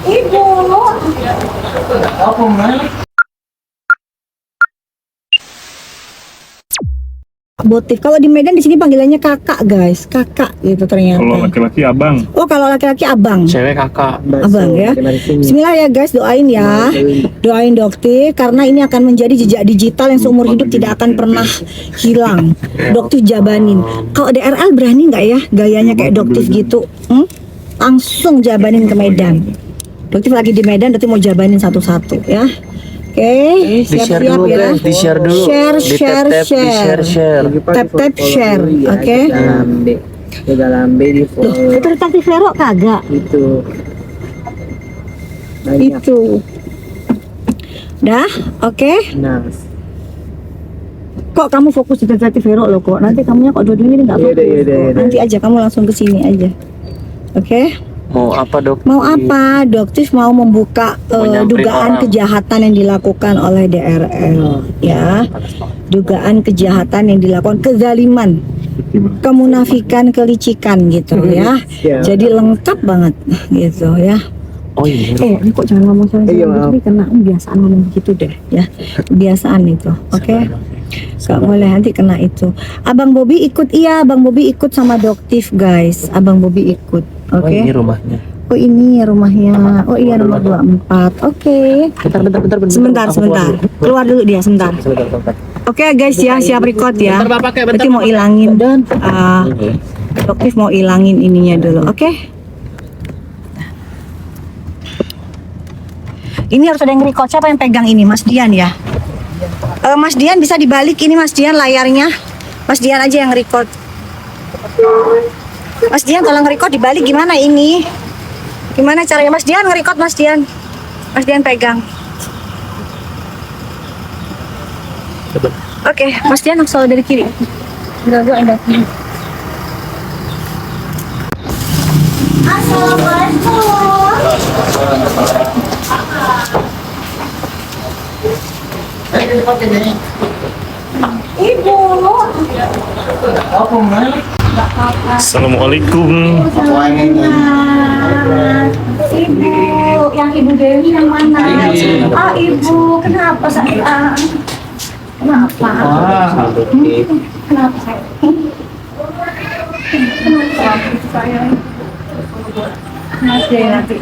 Ibu. Botif. Kalau di Medan di sini panggilannya kakak, guys. Kakak gitu ternyata. Kalau laki-laki abang. Oh, kalau laki-laki abang. Cewek kakak. Abang ya. Bismillah ya guys, doain ya. Doain Doktif karena ini akan menjadi jejak digital yang seumur hidup tidak akan pernah hilang. Doktif jabanin. Kalau DRL berani nggak ya gayanya kayak Doktif gitu? Langsung jabanin ke Medan. Doktif lagi di Medan, Doktif mau jabanin satu-satu ya. Oke, siap-siap ya. Di-share dulu. Share. Tap share. Oke. Dalam B di Loh, itu Tante Vero kagak? itu. Itu. Dah, oke. Nah, Kok kamu fokus di Tante Vero loh kok? Nanti kamunya kok dua-duanya ini nggak fokus. Yaudah. Nanti aja kamu langsung ke sini aja. Oke? Mau apa dok? Mau apa? Doktif mau membuka Menyamperin dugaan orang. kejahatan yang dilakukan oleh DRL, ya. Dugaan kejahatan yang dilakukan, kezaliman, kemunafikan, kelicikan gitu ya. Jadi lengkap banget gitu ya. Oh iya. Ini kok jangan ngomong sama Iya, saya, tapi kena kebiasaan ngomong begitu deh ya. Kebiasaan itu, oke? Gak boleh nanti kena itu. Abang Bobby ikut, iya Abang Bobby ikut sama Doktif guys. Abang Bobby ikut, oke? Oh ini rumahnya. Oh ini rumahnya. Oh iya nomor 24. Oke. Bentar. Sebentar. Keluar dulu dia sebentar. Sebentar. Oke guys ya, siap record ya. Bentar, Bapak, bentar, Berarti mau ilangin Doktif mau ilangin ininya dulu, oke? Ini harus ada yang record. Siapa yang pegang ini? Mas Dian ya? Mas Dian bisa dibalik ini Mas Dian layarnya. Mas Dian aja yang record. Mas Dian tolong record dibalik gimana ini? Gimana caranya Mas Dian nge-record Mas Dian? Mas Dian pegang. Oke, Mas Dian langsung dari kiri. Enggak kiri. Ibu. Assalamualaikum. Ibu, yang Ibu Dewi yang mana? Oh Ibu, kenapa sayang? Kenapa? Kenapa sayang? Kenapa sayang? Nanti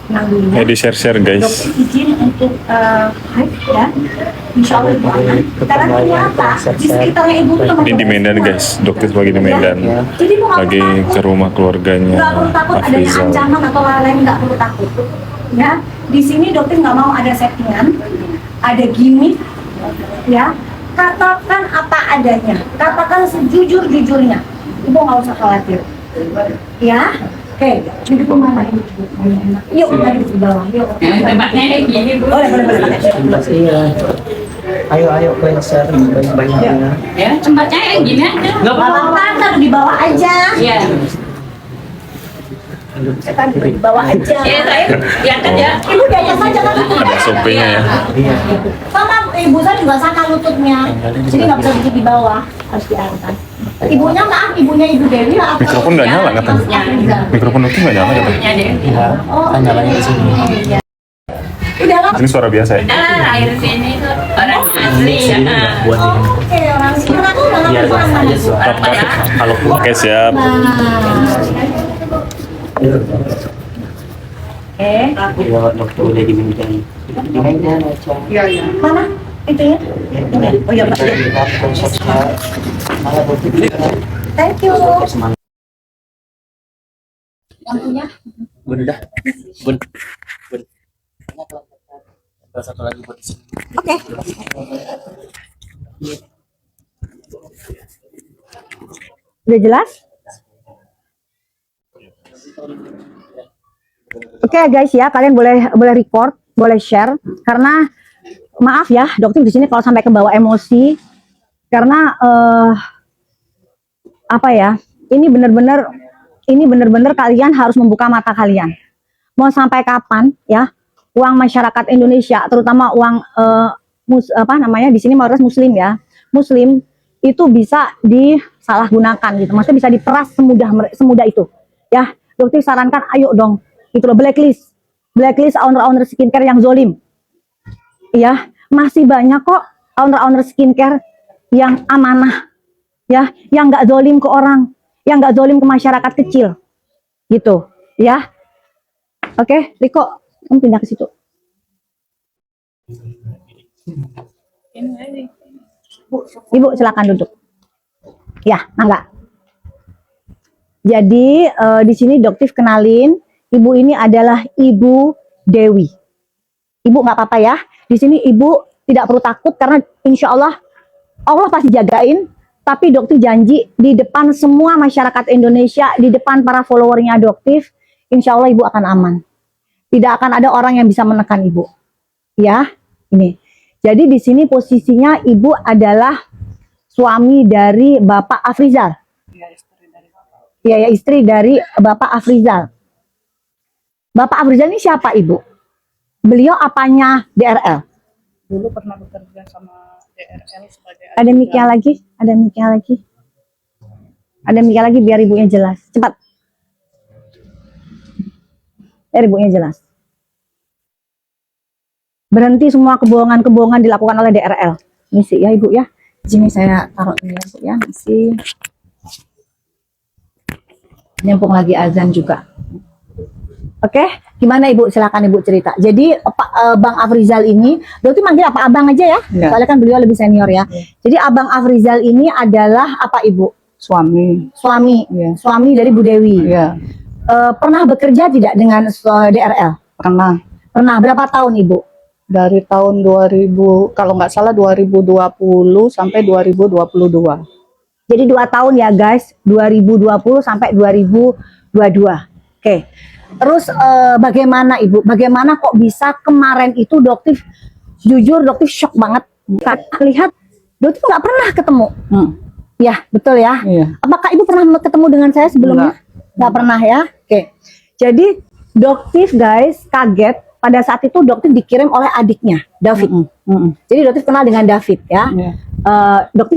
tenang dulu ya. Di share guys. Dokter izin untuk hide ya. Insya Allah Ibu aman. Karena ternyata di sekitarnya Ibu tuh Ini di Medan guys. Dokter lagi di Medan. Jadi Ibu nggak Lagi perlu ke takut. rumah keluarganya Nggak perlu takut adanya Afrizal. ancaman atau lain-lain, nggak perlu takut. Ya, di sini dokter nggak mau ada settingan, ada gimmick, ya. Katakan apa adanya, katakan sejujur-jujurnya. Ibu nggak usah khawatir, ya. Oke, duduk mana ini? Yuk, kita duduk di bawah. Yuk. Tempatnya kayak gini Bu. Boleh. iya. Ayo share banyak-banyak. Ya, tempatnya kayak gini aja. Nggak apa-apa, taruh di bawah aja. Iya. Kita duduk di bawah aja. Ya, saya diangkat ya. Ibu diajak saja kan lututnya. Ada sopenya ya. Iya. Sama ibu saya juga sama lututnya. Jadi nggak bisa duduk di bawah, harus diangkat. Ibunya maaf, ibunya Ibu Dewi lah. Mikrofon nggak nyala katanya. Mikrofon itu nggak nyala katanya. Ya deh. Oh, Nyalain di sini. udah lah. Ini suara biasa ya. Nah, air sini tuh orang asli ya. Buat Oh, oke, orang sini aku malah biar kurang aja suara. Kalau Oke siap. waktu udah di Medan. Di Medan aja. Mana itunya? Oh ya, Mbak. Thank you. Lampunya. Bunda. Bun. Satu lagi buat sini. Oke. Udah jelas? Oke guys ya, kalian boleh record, boleh share karena maaf ya, dokter di sini kalau sampai kebawa emosi karena apa ya? Ini benar-benar kalian harus membuka mata kalian. Mau sampai kapan ya? Uang masyarakat Indonesia, terutama uang di sini mayoritas muslim ya. Muslim itu bisa disalahgunakan gitu. Maksudnya bisa diperas semudah itu. Ya, dokter sarankan ayo dong itu loh, blacklist owner-owner skincare yang zolim. Ya, masih banyak kok owner-owner skincare yang amanah, ya, yang nggak zolim ke orang, yang nggak zolim ke masyarakat kecil, gitu, ya. Oke, Riko, kamu pindah ke situ. Ibu, silakan duduk. Ya, enggak. Jadi di sini dokter kenalin, ibu ini adalah Ibu Dewi. Ibu nggak apa-apa ya. Di sini ibu tidak perlu takut karena insya Allah pasti jagain. Tapi dokter janji di depan semua masyarakat Indonesia, di depan para followernya dokter, insya Allah ibu akan aman. Tidak akan ada orang yang bisa menekan ibu. Ya, ini. Jadi di sini posisinya ibu adalah suami dari Bapak Afrizal. Ya, istri dari Bapak Afrizal. Bapak Afrizal ini siapa ibu? Beliau apanya DRL? Dulu pernah bekerja sama DRL sebagai Ada mic-nya lagi? Ada mic-nya lagi? Ada mic-nya lagi biar ibunya jelas. Cepat. Biar ibunya jelas. Berhenti semua kebohongan-kebohongan dilakukan oleh DRL. Misi ya ibu ya. Di sini saya taruh ini ya bu ya. Misi. Nyambung lagi azan juga. Oke, gimana ibu? Silakan ibu cerita. Jadi Bang Afrizal ini, berarti manggil apa abang aja ya? Ya. Soalnya kan beliau lebih senior ya. Jadi abang Afrizal ini adalah apa ibu? suami. Suami, Ya. suami dari Bu Dewi. Ya, Pernah bekerja tidak dengan DRL? pernah Pernah. Berapa tahun ibu? dari tahun 2000, kalau nggak salah 2020 sampai 2022. Jadi 2 tahun ya guys, 2020 sampai 2022. Oke. Terus bagaimana ibu? Bagaimana kok bisa kemarin itu dokter, jujur dokter shock banget. Lihat dokter nggak pernah ketemu. Ya betul ya. Iya. Apakah ibu pernah ketemu dengan saya sebelumnya? Nggak pernah ya. Oke. Jadi dokter guys kaget pada saat itu dokter dikirim oleh adiknya David. Jadi dokter kenal dengan David ya. Iya. Dokter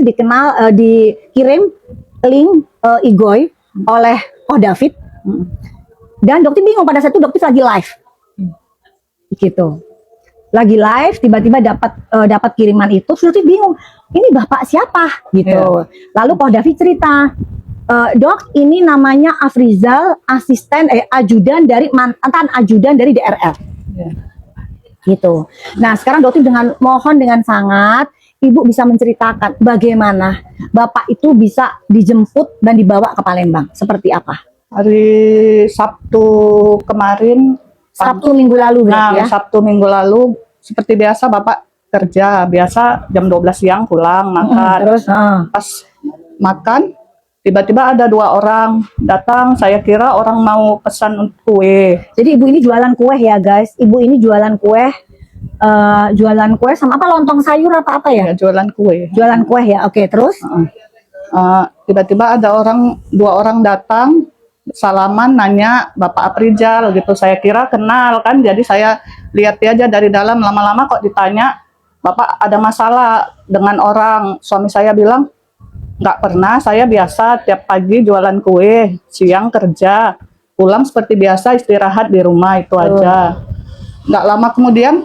dikirim link Igoy oleh David. Dan dokter bingung pada saat itu dokter lagi live. Gitu. Lagi live tiba-tiba dapat kiriman itu, dokter bingung. Ini bapak siapa gitu. Lalu David cerita, "Dok, ini namanya Afrizal, ajudan dari mantan ajudan dari DRL." Gitu. Nah, sekarang dokter mohon dengan sangat ibu bisa menceritakan bagaimana bapak itu bisa dijemput dan dibawa ke Palembang. Seperti apa? Hari Sabtu kemarin, Sabtu minggu lalu berarti ya? Sabtu minggu lalu, seperti biasa Bapak kerja, biasa jam 12 siang pulang makan. Terus Pas makan, tiba-tiba ada 2 orang datang, saya kira orang mau pesan kue. jadi ibu ini jualan kue ya guys. Ibu ini jualan kue sama apa, lontong sayur apa ya? Ya, jualan kue. Jualan kue ya. Oke, terus? Tiba-tiba ada 2 orang datang, salaman, nanya Bapak Afrizal gitu. Saya kira kenal kan, jadi saya lihat aja dari dalam. Lama-lama kok ditanya, Bapak ada masalah dengan orang. Suami saya bilang, nggak pernah, saya biasa tiap pagi jualan kue, siang kerja, pulang seperti biasa istirahat di rumah, itu aja. Nggak lama kemudian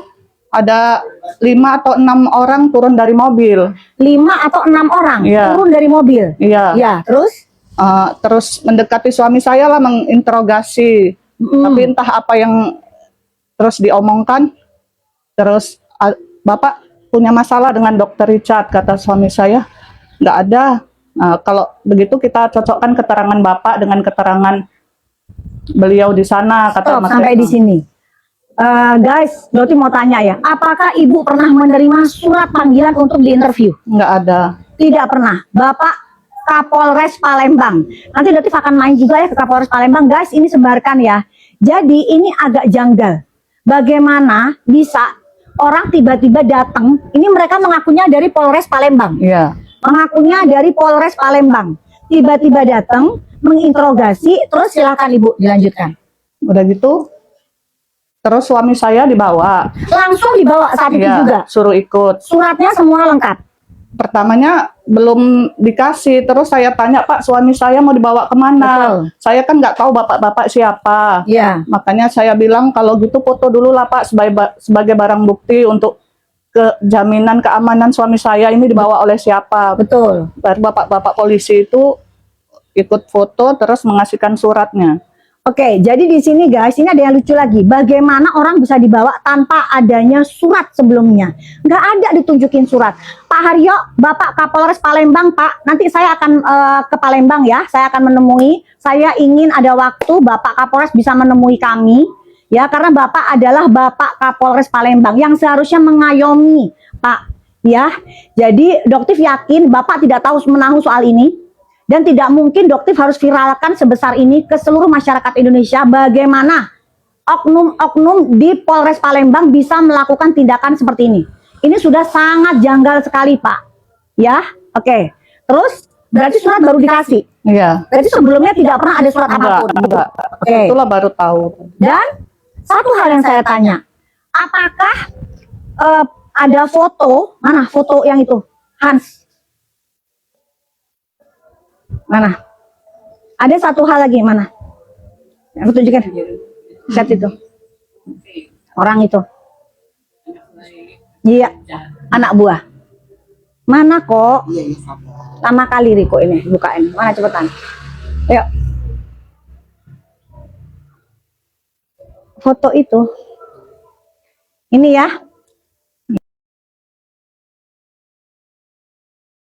ada 5 atau 6 orang turun dari mobil. 5 atau 6 orang Iya. turun dari mobil. Iya. Ya, terus? Terus mendekati suami saya lah, menginterogasi. Tapi entah apa yang terus diomongkan. Terus Bapak punya masalah dengan Dokter Richard, kata suami saya. Nggak ada. Kalau begitu kita cocokkan keterangan Bapak dengan keterangan beliau di sana, kata Mas Sampai Retno. di sini. Guys, Doti mau tanya ya, apakah ibu pernah menerima surat panggilan untuk diinterview? Nggak ada. Tidak pernah. Bapak Kapolres Palembang. Nanti Doti akan main juga ya ke Kapolres Palembang. Guys, ini sebarkan ya. Jadi ini agak janggal. Bagaimana bisa orang tiba-tiba datang, ini mereka mengakunya dari Polres Palembang. Iya. Mengakunya dari Polres Palembang. Tiba-tiba datang, menginterogasi, terus silakan Ibu dilanjutkan. Udah gitu, terus suami saya dibawa. Langsung dibawa saat itu Iya, juga. suruh ikut. Suratnya semua lengkap. pertamanya belum dikasih, terus saya tanya, Pak, suami saya mau dibawa kemana? Betul. Saya kan nggak tahu bapak-bapak siapa. Iya. Makanya saya bilang kalau gitu foto dulu lah Pak sebagai barang bukti untuk jaminan keamanan suami saya ini dibawa oleh siapa. Betul. Baru bapak-bapak polisi itu ikut foto terus mengasihkan suratnya. Oke, jadi di sini guys, ini ada yang lucu lagi. Bagaimana orang bisa dibawa tanpa adanya surat sebelumnya? Nggak ada ditunjukin surat. Pak Haryo, Bapak Kapolres Palembang, Pak. Nanti saya akan ke Palembang ya. Saya akan menemui. Saya ingin ada waktu Bapak Kapolres bisa menemui kami. Ya, karena Bapak adalah Bapak Kapolres Palembang yang seharusnya mengayomi, Pak. Ya, jadi Doktif yakin Bapak tidak tahu menahu soal ini. Dan tidak mungkin Doktif harus viralkan sebesar ini ke seluruh masyarakat Indonesia bagaimana oknum-oknum di Polres Palembang bisa melakukan tindakan seperti ini. Ini sudah sangat janggal sekali, Pak. Ya, oke. Terus berarti surat baru dikasih. Iya. Berarti sebelumnya tidak pernah ada surat apapun. Enggak. Oke. Itulah baru tahu. Dan satu hal yang saya tanya, apakah ada foto, mana foto yang itu? Hans. Mana? Ada satu hal lagi, mana? Aku tunjukkan. Chat itu. Orang itu. Iya, anak buah. Mana kok? Lama kali Riko ini, bukain. Mana cepetan? Ayo. Foto itu. Ini ya.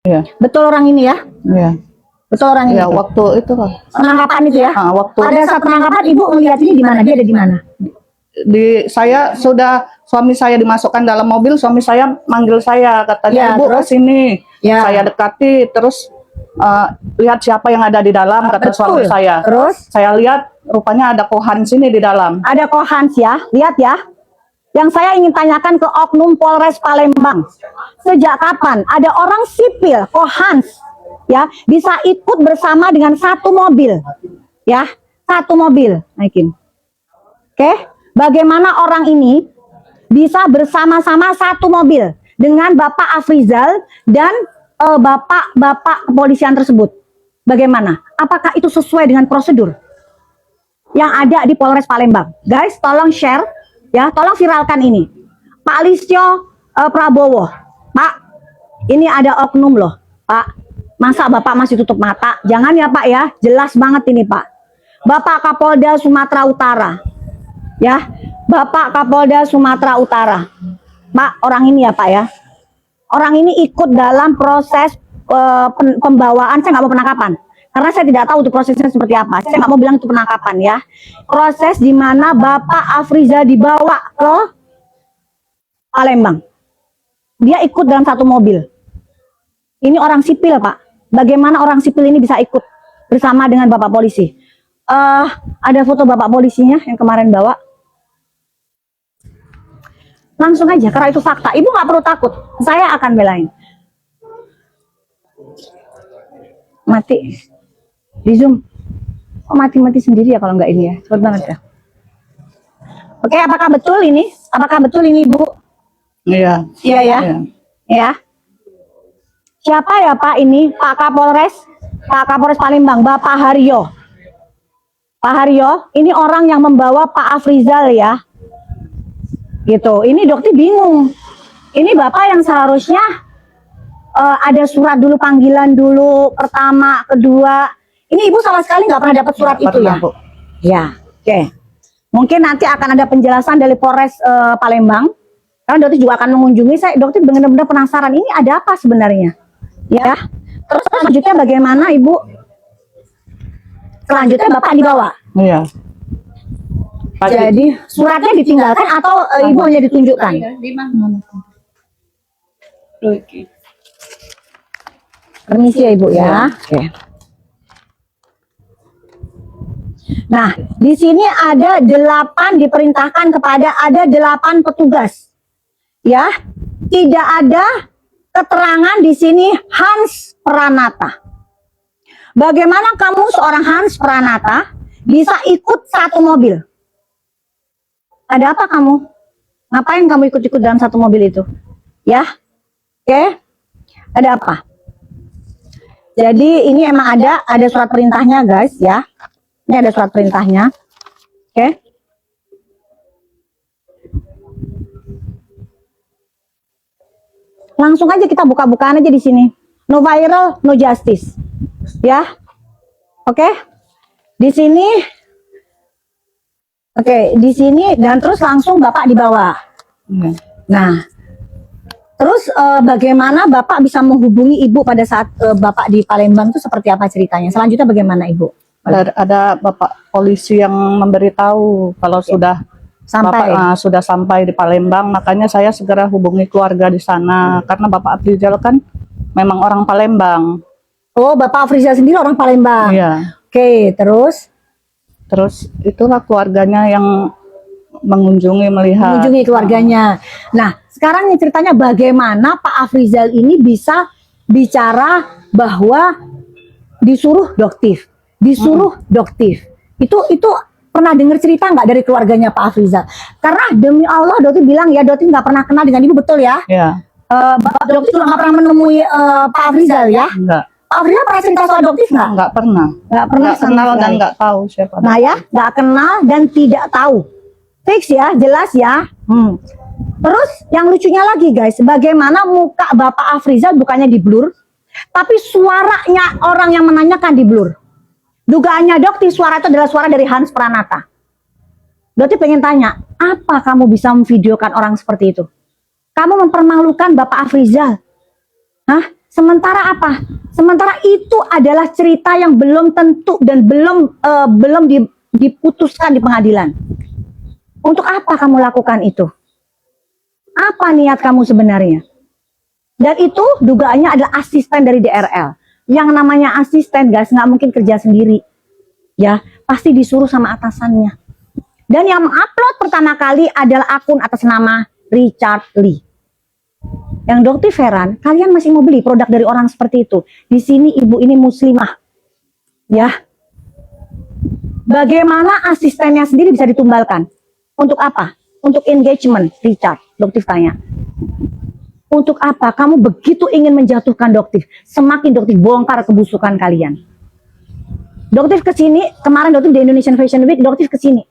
Iya. Betul orang ini ya? Iya. Betul orang ini. Ya, waktu itu Pak. Penangkapan itu ya? Waktu Pada saat penangkapan Ibu melihat ini di mana? Dia ada di mana? saya sudah suami saya dimasukkan dalam mobil, suami saya manggil saya, Ya, katanya Ibu ke terus? sini. Ya. Saya dekati, terus lihat siapa yang ada di dalam, kata suami saya. Terus? Saya lihat rupanya ada Kohan sini di dalam. Ada Kohans ya, lihat ya. Yang saya ingin tanyakan ke oknum Polres Palembang, sejak kapan ada orang sipil Kohans ya bisa ikut bersama dengan satu mobil, ya satu mobil naikin. Oke, bagaimana orang ini bisa bersama-sama satu mobil dengan Bapak Afrizal dan bapak kepolisian tersebut? Bagaimana? Apakah itu sesuai dengan prosedur yang ada di Polres Palembang? Guys, tolong share. Ya, tolong viralkan ini. Pak Listio Prabowo, Pak, ini ada oknum loh, Pak. Masa Bapak masih tutup mata? Jangan ya Pak ya, jelas banget ini Pak. Bapak Kapolda Sumatera Utara, ya, Bapak Kapolda Sumatera Utara, Pak, orang ini ya Pak ya. Orang ini ikut dalam proses pembawaan, saya nggak mau penangkapan. Karena saya tidak tahu itu prosesnya seperti apa. Saya nggak mau bilang itu penangkapan ya. Proses di mana Bapak Afrizal dibawa ke Palembang. Dia ikut dalam satu mobil. Ini orang sipil Pak. Bagaimana orang sipil ini bisa ikut bersama dengan Bapak polisi? Ada foto Bapak polisinya yang kemarin bawa. Langsung aja, karena itu fakta. Ibu nggak perlu takut. Saya akan belain. Mati. Di Zoom. Oh, mati-mati sendiri ya kalau nggak ini ya. Cepet banget ya. Oke, apakah betul ini? Apakah betul ini, Bu? Iya. Iya ya. Iya. Ya. Siapa ya Pak ini? Pak Kapolres Palembang, Bapak Haryo. Pak Haryo, ini orang yang membawa Pak Afrizal ya. Gitu. Ini Dokter bingung. Ini Bapak yang seharusnya ada surat dulu, panggilan dulu, pertama, kedua. Ini Ibu sama sekali nggak pernah dapat surat itu ya? Bu. Ya, oke. Mungkin nanti akan ada penjelasan dari Polres Palembang. Karena Dokter juga akan mengunjungi. Dokter benar-benar penasaran ini ada apa sebenarnya, ya. Terus selanjutnya bagaimana Ibu? Selanjutnya Bapak dibawa. Iya. Jadi suratnya ditinggalkan atau Ibu hanya ditunjukkan? Di mana? Oke. Permisi ya Ibu ya. Oke. Nah, di sini ada 8 diperintahkan kepada ada 8 petugas. Ya, tidak ada keterangan di sini Hans Pranata. Bagaimana kamu seorang Hans Pranata bisa ikut satu mobil? Ada apa kamu? Ngapain kamu ikut-ikut dalam satu mobil itu? Ya, oke. Ada apa? Jadi ini emang ada surat perintahnya guys ya. Ini ada surat perintahnya. Oke. Langsung aja kita buka-bukaan aja di sini. No viral, no justice. Ya. Oke. Di sini. Oke, di sini dan terus langsung Bapak dibawa. Nah, terus bagaimana Bapak bisa menghubungi Ibu pada saat Bapak di Palembang itu seperti apa ceritanya? Selanjutnya bagaimana Ibu? Ada bapak polisi yang memberitahu kalau sudah Sampai. Bapak, sudah sampai di Palembang, makanya saya segera hubungi keluarga di sana karena Bapak Afrizal kan memang orang Palembang. Oh, Bapak Afrizal sendiri orang Palembang. Iya. Oke, terus Itulah keluarganya yang mengunjungi melihat. mengunjungi keluarganya. Nah, sekarang nih ceritanya bagaimana Pak Afrizal ini bisa bicara bahwa disuruh doktif, doktif. Itu pernah dengar cerita nggak dari keluarganya Pak Afrizal? Karena demi Allah Doti bilang ya, Doti nggak pernah kenal dengan Ibu, betul ya? Ya, Bapak Doktif juga nggak pernah menemui Pak Afrizal ya? enggak. Pak Afrizal pernah cerita soal Doktif nggak? Enggak pernah. Nggak pernah Enggak kenal sama dan sekali. enggak tahu siapa. Nah ya, nggak kenal dan tidak tahu. Fix ya, jelas ya. Terus yang lucunya lagi guys, bagaimana muka Bapak Afrizal bukannya di blur, tapi suaranya orang yang menanyakan di blur. Dugaannya Doktif suara itu adalah suara dari Hans Pranata. Doktif pengen tanya, apa kamu bisa memvideokan orang seperti itu? Kamu mempermalukan Bapak Afrizal. Hah? Sementara apa? Sementara itu adalah cerita yang belum tentu dan belum diputuskan di pengadilan. Untuk apa kamu lakukan itu? Apa niat kamu sebenarnya? Dan itu dugaannya adalah asisten dari DRL. Yang namanya asisten guys nggak mungkin kerja sendiri. Ya, pasti disuruh sama atasannya. Dan yang mengupload pertama kali adalah akun atas nama Richard Lee. Yang Doktif heran, kalian masih mau beli produk dari orang seperti itu. Di sini ibu ini muslimah. Ya. Bagaimana asistennya sendiri bisa ditumbalkan? Untuk apa? Untuk engagement, Richard. Doktif tanya. Untuk apa? Kamu begitu ingin menjatuhkan Doktif. Semakin Doktif bongkar kebusukan kalian. Doktif kesini, kemarin Doktif di Indonesian Fashion Week, Doktif kesini.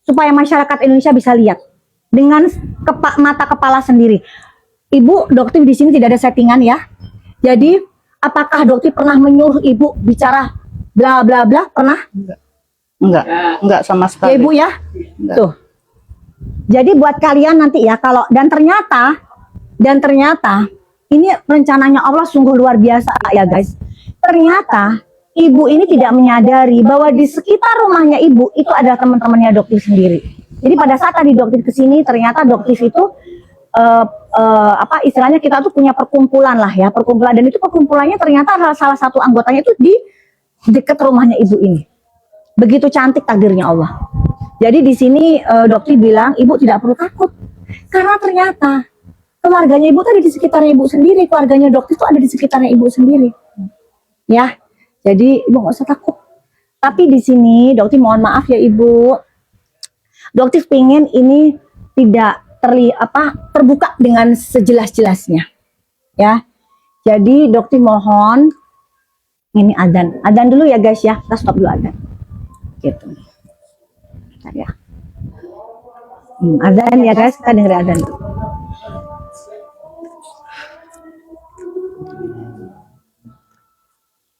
Supaya masyarakat Indonesia bisa lihat. Dengan mata kepala sendiri. Ibu, Doktif di sini tidak ada settingan ya. Jadi, apakah Doktif pernah menyuruh Ibu bicara bla bla bla? Pernah? Enggak sama Ya sekali. Ibu ya. Enggak. Tuh. Jadi buat kalian nanti ya kalau dan ternyata ini rencananya Allah sungguh luar biasa ya guys. Ternyata Ibu ini tidak menyadari bahwa di sekitar rumahnya Ibu itu adalah teman-temannya Doktif sendiri. Jadi pada saat tadi Doktif kesini ternyata Doktif itu istilahnya kita tuh punya perkumpulan lah ya, perkumpulan, dan itu perkumpulannya ternyata adalah salah satu anggotanya itu di dekat rumahnya Ibu ini. Begitu cantik takdirnya Allah. Jadi di sini Doktif bilang Ibu tidak perlu takut karena ternyata keluarganya Ibu tadi di sekitarnya Ibu sendiri, keluarganya Doktif itu ada di sekitarnya Ibu sendiri. Ya. Jadi Ibu nggak usah takut. Tapi di sini Doktif mohon maaf ya Ibu. Doktif pengen ini tidak terbuka dengan sejelas-jelasnya. Ya. Jadi Doktif mohon ini adzan dulu ya guys ya. Kita stop dulu adzan. Gitu. Bentar ya. Adzan ya guys, kita dengerin adzan dulu.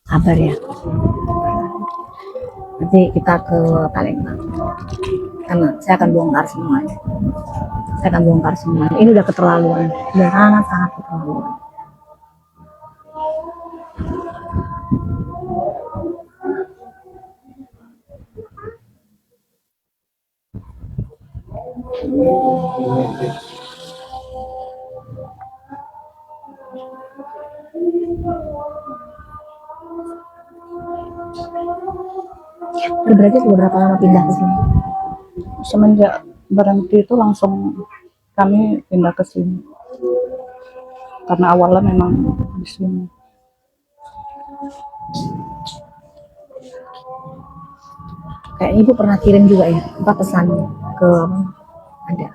Sabar ya. Nanti kita ke Palembang. Karena saya akan bongkar semuanya. Ini udah keterlaluan. Udah sangat-sangat keterlaluan. Berarti sudah berapa lama pindah ke sini? Semenjak berhenti itu langsung kami pindah ke sini. Karena awalnya memang di sini. Kayak Ibu pernah kirim juga ya, pesan ke ada.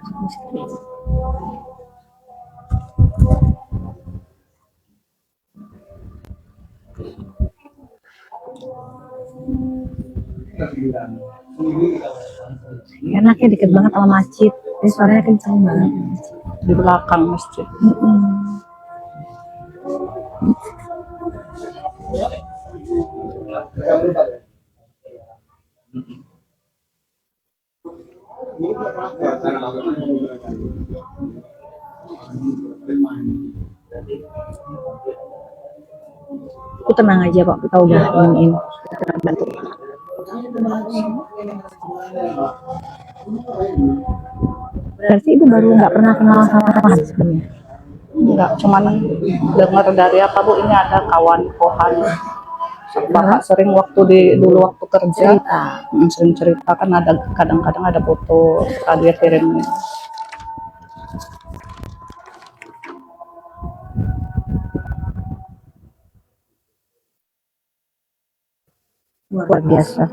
Enaknya deket banget sama masjid, jadi suaranya kencang banget. Di belakang masjid. Aku tenang aja kok, kita udah iniin, kita bantu. Berarti ibu baru nggak pernah kenal sama Farhan sebelumnya? Enggak, cuman dengar dari apa Bu, ini ada kawan kohan. Bapak sering waktu dulu waktu kerja Cerita. sering cerita kan, ada kadang-kadang ada foto dia kirimnya. Luar biasa.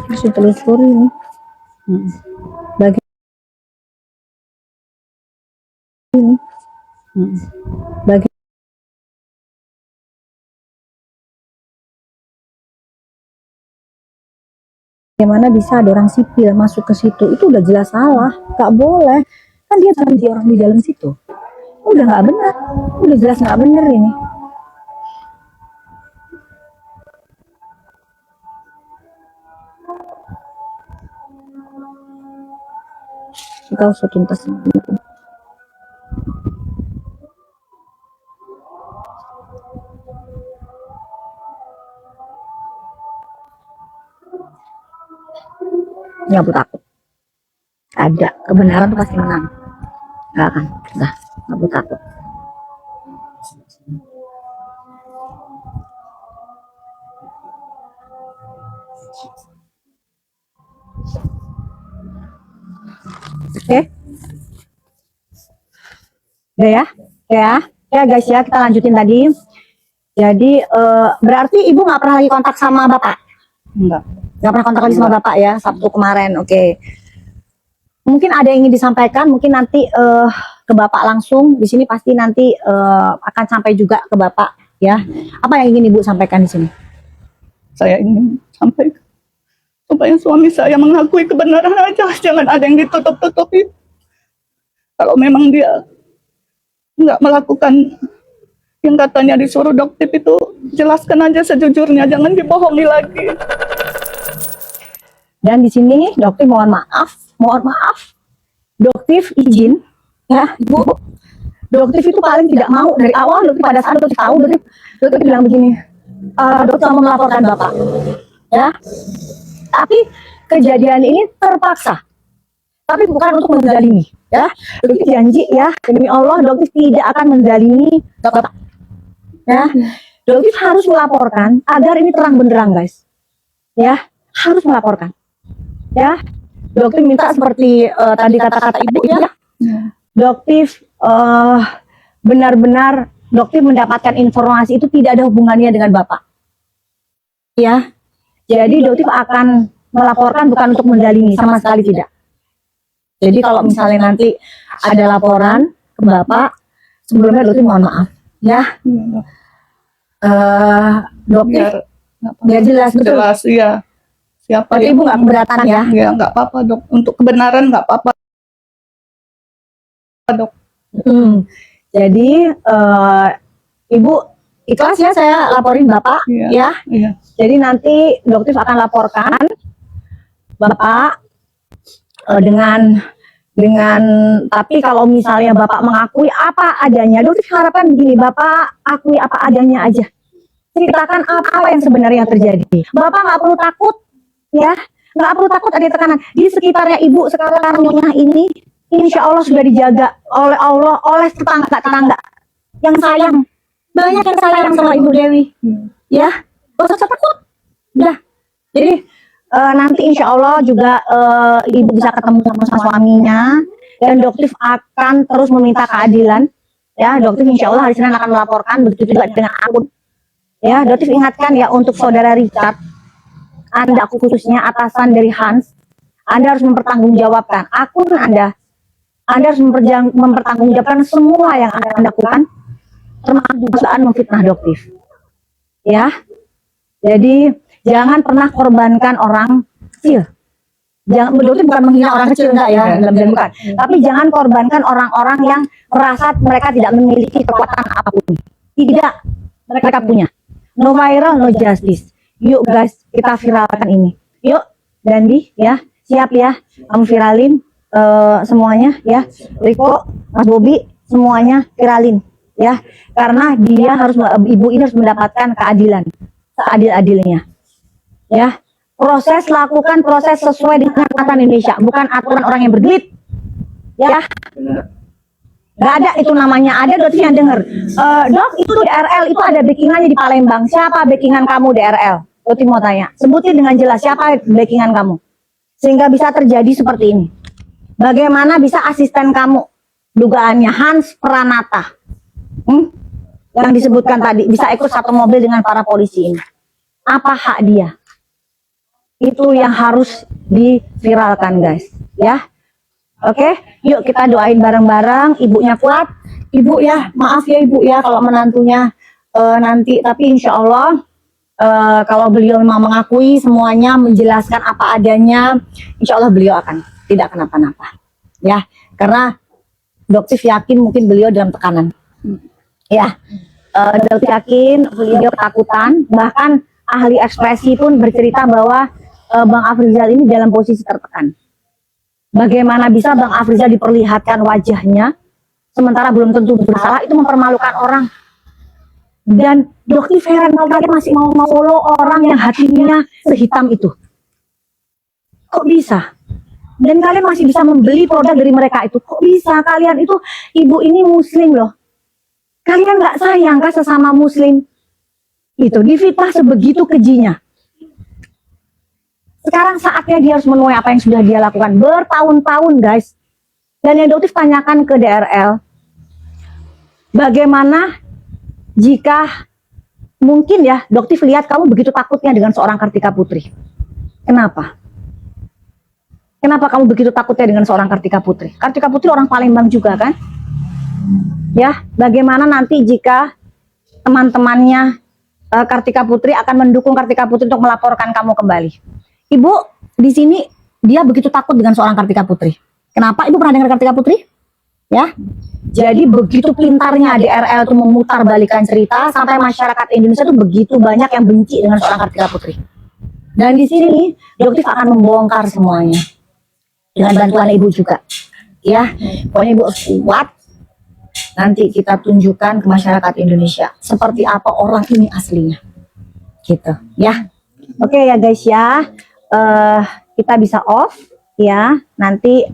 Masih telusuri nih. Bagi ini. Bagi bagaimana bisa ada orang sipil masuk ke situ, itu udah jelas salah, nggak boleh. Kan dia cuma di orang di dalam situ, udah nggak benar, udah jelas nggak benar ini. Kita usah tuntas. Nggak perlu takut. Ada kebenaran tuh pasti menang. Nggak akan. Nggak perlu takut. Oke. Udah ya? Ya guys ya, kita lanjutin tadi. Jadi berarti ibu nggak pernah lagi kontak sama bapak? Enggak. Nggak pernah kontak lagi sama bapak ya, Sabtu kemarin. Oke. Mungkin ada yang ingin disampaikan, mungkin nanti ke bapak langsung. Di sini pasti nanti akan sampai juga ke bapak ya. Apa yang ingin ibu sampaikan di sini? Saya ingin sampaikan supaya suami saya mengakui kebenaran aja, jangan ada yang ditutup-tutupi. Kalau memang dia nggak melakukan yang katanya disuruh dokter itu, jelaskan aja sejujurnya, jangan dibohongi lagi. Dan di sini dokter mohon maaf, dokter izin ya ibu. Dokter itu paling tidak mau dari awal. Dokter pada saat dokter tahu, dokter bilang begini, dokter mau melaporkan bapak ya. Tapi kejadian ini terpaksa, tapi bukan untuk menzalimi ya. Dokter janji ya, demi Allah dokter tidak akan menzalimi bapak ya. Dokter harus melaporkan agar ini terang benderang guys ya, harus melaporkan ya. Dokter minta seperti tadi kata-kata ibu ya, dokter benar-benar dokter mendapatkan informasi itu tidak ada hubungannya dengan bapak ya. Jadi dokter akan melaporkan bukan untuk menzalimi, sama sekali tidak. Jadi kalau misalnya nanti ada laporan ke bapak, sebelumnya dokter mohon maaf ya. Dokter biar jelas betul. Jelas, iya. Siapa Berarti yang ibu nggak keberatan ya? Ya nggak apa-apa dok, untuk kebenaran nggak apa-apa dok. Jadi ibu ikhlas ya saya laporin bapak ya. Iya. Jadi nanti dokter akan laporkan bapak dengan tapi kalau misalnya bapak mengakui apa adanya, dokter harapkan begini, bapak akui apa adanya aja, ceritakan apa yang sebenarnya terjadi. Bapak nggak perlu takut ya, nggak perlu takut ada tekanan di sekitarnya ibu sekarang. Rumah ini insya Allah sudah dijaga oleh Allah, oleh tetangga yang sayang, banyak yang sayang sama Ibu Dewi ya. Gak usah takut, udah Jadi nanti insya Allah juga ibu bisa ketemu sama suaminya dan dokter akan terus meminta keadilan. Ya, dokter insya Allah hari Senin akan melaporkan, begitu juga dengan akun. Ya, dokter ingatkan ya untuk saudara Richard, Anda khususnya atasan dari Hans, Anda harus mempertanggungjawabkan akun Anda. Anda harus mempertanggungjawabkan semua yang Anda lakukan, termasuk dugaan memfitnah dokter. Ya, jadi jangan pernah korbankan orang kecil. Jangan, dokter bukan menghina orang kecil enggak ya, bukan. Tapi jangan korbankan orang-orang yang merasa mereka tidak memiliki kekuatan apapun. Tidak, mereka punya. No viral, no justice. Yuk guys, kita viralkan ini. Yuk, Dandi ya, siap ya, kamu viralin semuanya ya. Riko, Mas Bobi, semuanya viralin ya. Karena dia harus, ibu ini harus mendapatkan keadilan, seadil-adilnya. Ya, lakukan proses sesuai dengan aturan Indonesia, bukan aturan orang yang bergelit. Ya, nggak ada itu namanya. Ada dokter yang dengar, dok itu DRL itu ada backingannya di Palembang. Siapa backingan kamu DRL? Dokter mau tanya, sebutin dengan jelas siapa backingan kamu, sehingga bisa terjadi seperti ini. Bagaimana bisa asisten kamu, dugaannya Hans Pranata, yang disebutkan tadi, bisa ikut satu mobil dengan para polisi ini? Apa hak dia? Itu yang harus diviralkan guys ya. Oke, yuk kita doain bareng-bareng ibunya kuat. Ibu ya, maaf ya ibu ya kalau menantunya nanti, tapi insya Allah kalau beliau memang mengakui semuanya, menjelaskan apa adanya, insya Allah beliau akan tidak kenapa-napa ya, karena dokter yakin mungkin beliau dalam tekanan ya. Dokter yakin beliau ketakutan, bahkan ahli ekspresi pun bercerita bahwa Bang Afrizal ini dalam posisi tertekan. Bagaimana bisa Bang Afrizal diperlihatkan wajahnya sementara belum tentu bersalah, itu mempermalukan orang. Dan dokter Feren kalian masih mau follow orang yang hatinya sehitam itu. Kok bisa? Dan kalian masih bisa membeli produk dari mereka itu. Kok bisa? Kalian itu, ibu ini muslim loh. Kalian nggak sayang kah sesama muslim? Itu difitnah sebegitu kejinya. Sekarang saatnya dia harus menuai apa yang sudah dia lakukan bertahun-tahun guys. Dan yang dokter tanyakan ke DRL, bagaimana jika mungkin ya dokter lihat kamu begitu takutnya dengan seorang Kartika Putri. Kenapa? Kenapa kamu begitu takutnya dengan seorang Kartika Putri? Kartika Putri orang Palembang juga kan? Ya, bagaimana nanti jika teman-temannya Kartika Putri akan mendukung Kartika Putri untuk melaporkan kamu kembali? Ibu, di sini dia begitu takut dengan seorang Kartika Putri. Kenapa? Ibu pernah dengar Kartika Putri? Ya. Jadi begitu pintarnya DRL itu memutar balikan cerita sampai masyarakat Indonesia itu begitu banyak yang benci dengan seorang Kartika Putri. Dan di sini dokter akan membongkar semuanya dengan bantuan ibu juga. Ya, pokoknya ibu harus kuat. Nanti kita tunjukkan ke masyarakat Indonesia seperti apa orang ini aslinya. Gitu, ya. Oke ya guys ya. Kita bisa off ya, nanti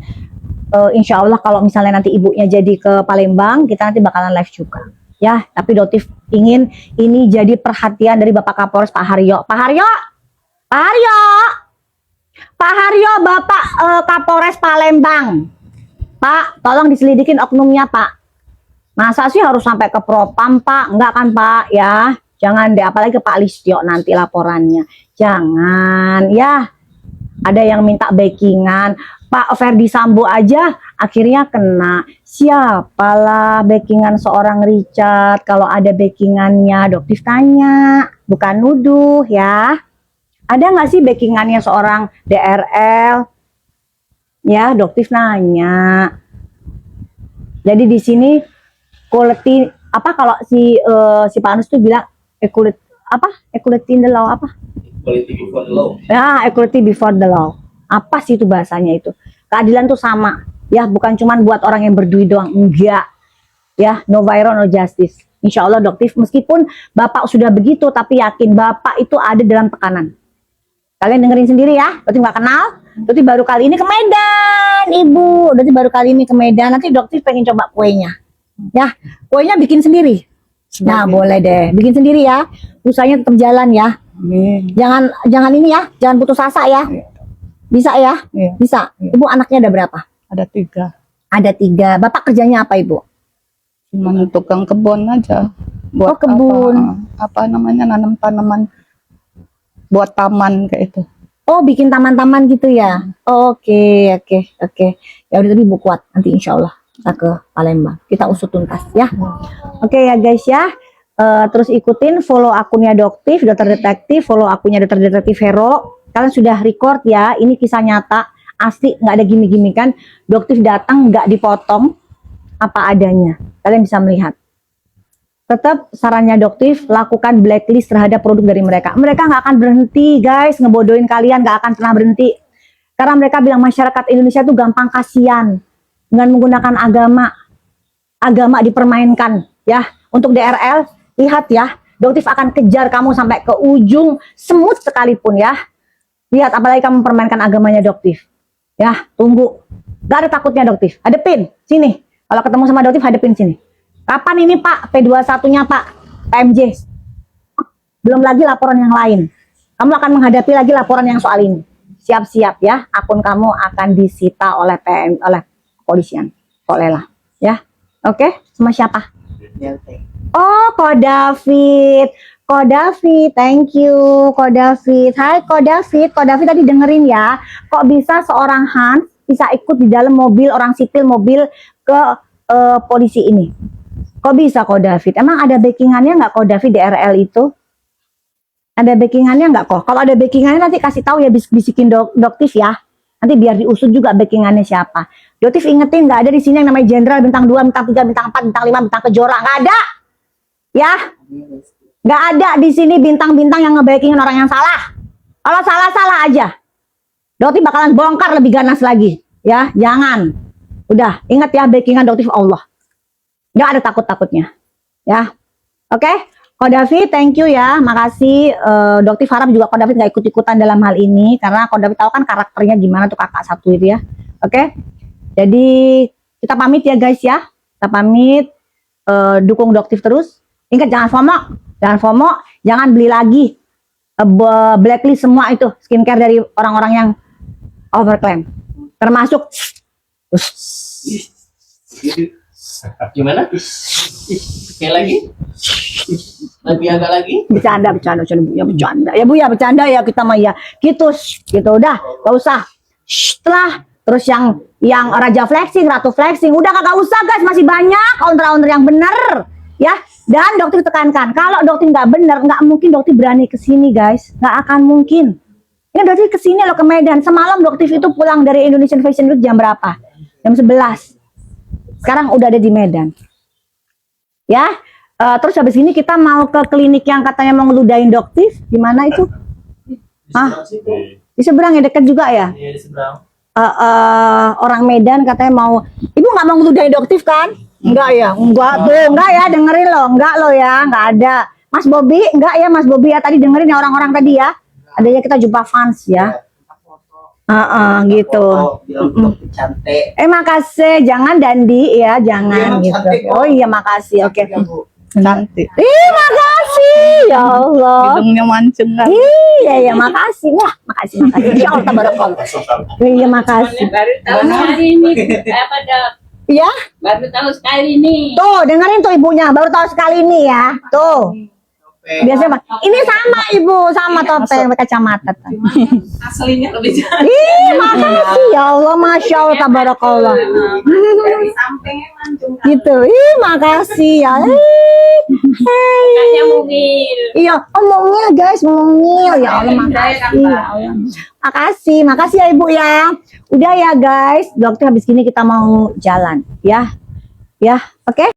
insya Allah kalau misalnya nanti ibunya jadi ke Palembang, kita nanti bakalan live juga ya. Tapi Dotif ingin ini jadi perhatian dari Bapak Kapolres Pak Haryo. Pak Haryo, Pak Haryo, Pak Haryo, Bapak Kapolres Palembang, Pak, tolong diselidikin oknumnya Pak. Masa sih harus sampai ke Propam Pak? Enggak kan Pak ya? Jangan deh, apalagi ke Pak Listio nanti laporannya. Jangan ya. Ada yang minta backingan. Pak Ferdi Sambo aja akhirnya kena. Siapalah backingan seorang Richard? Kalau ada backingannya, Doktif tanya, bukan nuduh ya. Ada nggak sih backingannya seorang DRL? Ya, Doktif nanya. Jadi di sini quality apa kalau si Pak Anus tuh bilang equality in the law apa? Equality before the law. Ya, equality before the law. Apa sih itu bahasanya itu? Keadilan tuh sama. Ya, bukan cuman buat orang yang berduit doang. Enggak. Ya, no viral, no justice. Insya Allah Doktif, meskipun Bapak sudah begitu, tapi yakin Bapak itu ada dalam tekanan. Kalian dengerin sendiri ya. Doktif nggak kenal. Doktif baru kali ini ke Medan, Ibu. Doktif baru kali ini ke Medan. Nanti Doktif pengen coba kuenya. Ya, kuenya bikin sendiri. Nah, boleh deh. Bikin sendiri ya. Usahanya tetap jalan ya. Amin. Jangan ini ya, jangan putus asa ya. Bisa ya? Iya. Bisa. Iya. Ibu anaknya ada berapa? Ada 3. Ada 3. Bapak kerjanya apa Ibu? Cuman tukang kebun aja. Oh, kebun. Apa namanya, nanam tanaman buat taman kayak itu. Oh, bikin taman-taman gitu ya? Oke. Ya udah, tapi Ibu kuat. Nanti insya Allah kita ke Palembang. Kita usut tuntas ya. Oke ya guys ya. Terus ikutin follow akunnya Doktif, Dokter Detektif, follow akunnya Dokter Detektif Hero. Kalian sudah record ya, ini kisah nyata, asli, nggak ada gimmick kan. Doktif datang nggak dipotong, apa adanya. Kalian bisa melihat. Tetap sarannya Doktif, lakukan blacklist terhadap produk dari mereka. Mereka nggak akan berhenti guys, ngebodohin kalian, nggak akan pernah berhenti. Karena mereka bilang masyarakat Indonesia tuh gampang kasihan dengan menggunakan agama. Agama dipermainkan ya. Untuk DRL, lihat ya, Doktif akan kejar kamu sampai ke ujung semut sekalipun ya. Lihat, apalagi kamu mempermainkan agamanya Doktif. Ya, tunggu. Gak ada takutnya Doktif. Hadepin, sini. Kalau ketemu sama Doktif, hadepin sini. Kapan ini Pak? P21-nya Pak? PMJ. Belum lagi laporan yang lain. Kamu akan menghadapi lagi laporan yang soal ini. Siap-siap ya, akun kamu akan disita oleh oleh kepolisian. Soalnya ya. Oke, sama siapa? Oh, Ko David. Ko David, thank you. Ko David. Hai Ko David. Ko David tadi dengerin ya. Kok bisa seorang Hans bisa ikut di dalam mobil orang sipil, mobil ke polisi ini? Kok bisa Ko David? Emang ada backingannya nggak Ko David DRL itu? Ada backingannya nggak kok? Kalau ada backingannya nanti kasih tahu ya, bisikin Doktif ya. Nanti biar diusut juga backingannya siapa. Doktif ingetin, nggak ada di sini yang namanya jenderal bintang 2, bintang 3, bintang 4, bintang 5, bintang kejora. Nggak ada. Ya. Nggak ada di sini bintang-bintang yang ngebackingin orang yang salah. Kalau salah-salah aja. Doktif bakalan bongkar lebih ganas lagi. Ya, jangan. Udah, ingat ya, backingan Doktif Allah. Nggak ada takut-takutnya. Ya. Oke? Ko David, thank you ya. Makasih. Doktif harap juga Ko David nggak ikut-ikutan dalam hal ini. Karena Ko David tahu kan karakternya gimana tuh kakak satu itu ya. Oke? Jadi, kita pamit ya guys ya. Kita pamit. Dukung Doktif terus. Ingat, jangan FOMO. Jangan FOMO, jangan beli lagi blacklist semua itu skincare dari orang-orang yang overclaim. Termasuk Gimana? Kayak lagi? Lebih agak lagi? bercanda ya Bu ya, bercanda ya kita mah ya. Gitu udah, gak usah. Setelah terus yang Raja Flexing, Ratu Flexing, udah kagak usah guys, masih banyak owner-owner yang bener ya. Dan Doktif tekankan, kalau Doktif nggak bener, nggak mungkin Doktif berani kesini guys, nggak akan mungkin. Ini Doktif kesini loh ke Medan. Semalam Doktif itu pulang dari Indonesian Fashion Week jam berapa? Jam 11. Sekarang udah ada di Medan. Ya, terus habis ini kita mau ke klinik yang katanya mau ngeludahin Doktif. Di mana itu? Di seberang ya, dekat juga ya? Iya, di seberang. Orang Medan katanya mau. Ibu nggak mau ngeludahin Doktif kan? Enggak ya, enggak ya, dengerin loh, enggak lo ya, enggak ada. Mas Bobby, enggak ya Mas Bobby ya, tadi dengerin ya orang-orang tadi ya. Adanya kita jumpa fans ya. Gitu. Cantik. Makasih, jangan Dandi ya, jangan gitu. Oh iya makasih, oke. Cantik. Makasih ya Allah. Hidungnya mancung kan. Iya makasih. Wah, makasih. Insya Allah tabarakallah. Iya makasih. Baru tahu hari ini. Pada Ya, baru tahu sekali nih. tuh dengerin tuh ibunya, baru tahu sekali ini ya. Tuh. Biasanya ini sama ibu, sama topeng kacamata. Aslinya lebih jauh. Makasih ya Allah, masya Allah, tabarakallah. Dari sampingnya mancung. Gitu, makasih ya. Kakaknya mungil. Iya, mungil guys, mungil ya Allah, makasih ya Allah. Makasih ya ibu ya. Udah ya guys, Dokter habis gini kita mau jalan ya. Ya, oke.